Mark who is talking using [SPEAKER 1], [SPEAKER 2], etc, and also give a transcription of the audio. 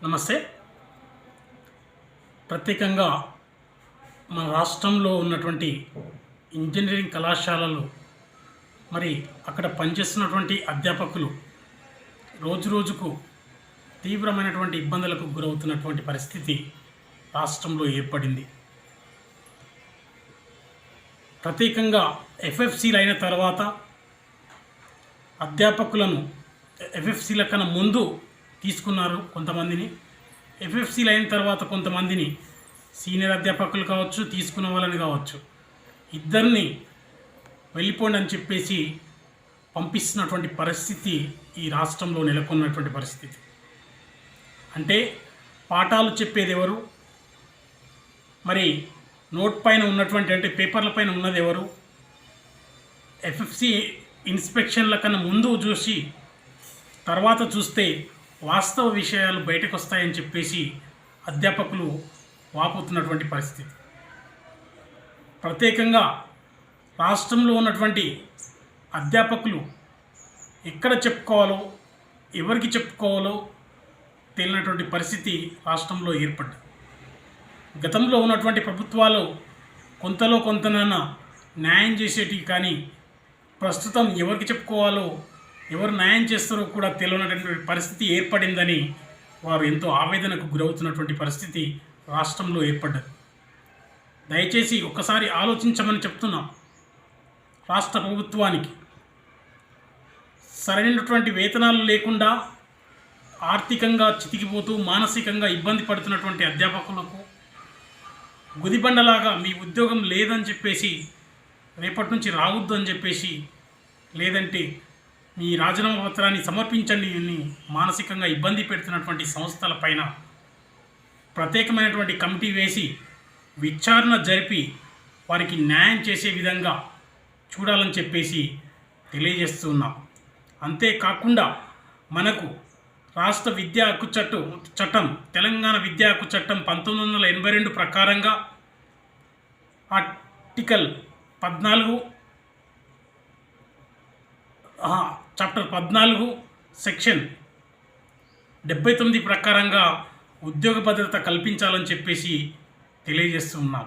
[SPEAKER 1] నమస్తే. ప్రత్యేకంగా మన రాష్ట్రంలో ఉన్నటువంటి ఇంజనీరింగ్ కళాశాలలు మరి అక్కడ పనిచేస్తున్నటువంటి అధ్యాపకులు రోజుకు తీవ్రమైనటువంటి ఇబ్బందులకు గురవుతున్నటువంటి పరిస్థితి రాష్ట్రంలో ఏర్పడింది. ప్రత్యేకంగా ఎఫ్ఎఫ్సీలు అయిన తర్వాత అధ్యాపకులను ఎఫ్ఎఫ్సీల కన్నా ముందు తీసుకున్నారు కొంతమందిని. ఎఫ్ఎఫ్సీలు అయిన తర్వాత కొంతమందిని సీనియర్ అధ్యాపకులు కావచ్చు, తీసుకున్న వాళ్ళని కావచ్చు, ఇద్దరిని వెళ్ళిపోండి అని చెప్పేసి పంపిస్తున్నటువంటి పరిస్థితి ఈ రాష్ట్రంలో నెలకొన్నటువంటి పరిస్థితి. అంటే పాఠాలు చెప్పేది ఎవరు, మరి నోట్ పైన ఉన్నటువంటి అంటే పేపర్ల పైన ఉన్నది ఎవరు, ఎఫ్ఎఫ్సి ఇన్స్పెక్షన్ల కన్నా ముందు చూసి తర్వాత చూస్తే వాస్తవ విషయాలు బయటకు వస్తాయని చెప్పేసి అధ్యాపకులు వాపోతున్నటువంటి పరిస్థితి. ప్రత్యేకంగా రాష్ట్రంలో ఉన్నటువంటి అధ్యాపకులు ఎక్కడ చెప్పుకోవాలో, ఎవరికి చెప్పుకోవాలో తెలియనటువంటి పరిస్థితి రాష్ట్రంలో ఏర్పడ్డది. గతంలో ఉన్నటువంటి ప్రభుత్వాలు కొంతలో కొంతనైనా న్యాయం చేసేటివి, కానీ ప్రస్తుతం ఎవరికి చెప్పుకోవాలో, ఎవరు న్యాయం చేస్తారో కూడా తెలియనటువంటి పరిస్థితి ఏర్పడిందని వారు ఎంతో ఆవేదనకు గురవుతున్నటువంటి పరిస్థితి రాష్ట్రంలో ఏర్పడ్డది. దయచేసి ఒక్కసారి ఆలోచించమని చెప్తున్నాం. రాష్ట్ర ప్రభుత్వానికి సరైనటువంటి వేతనాలు లేకుండా ఆర్థికంగా చితికిపోతూ మానసికంగా ఇబ్బంది పడుతున్నటువంటి అధ్యాపకులకు గుదిబండలాగా మీ ఉద్యోగం లేదని చెప్పేసి, రేపటి నుంచి రావద్దు అని చెప్పేసి, లేదంటే మీ రాజీనామా పత్రాన్ని సమర్పించండి అని మానసికంగా ఇబ్బంది పెడుతున్నటువంటి సంస్థల పైన ప్రత్యేకమైనటువంటి కమిటీ వేసి విచారణ జరిపి వారికి న్యాయం చేసే విధంగా చూడాలని చెప్పేసి తెలియజేస్తున్నాం. అంతేకాకుండా మనకు రాష్ట్ర విద్యా హక్కు చట్టం తెలంగాణ విద్యా హక్కు చట్టం 1982 ప్రకారంగా ఆర్టికల్ 14 చాప్టర్ 14 సెక్షన్ 79 ప్రకారంగా ఉద్యోగ భద్రత కల్పించాలని చెప్పేసి తెలియజేస్తున్నాం.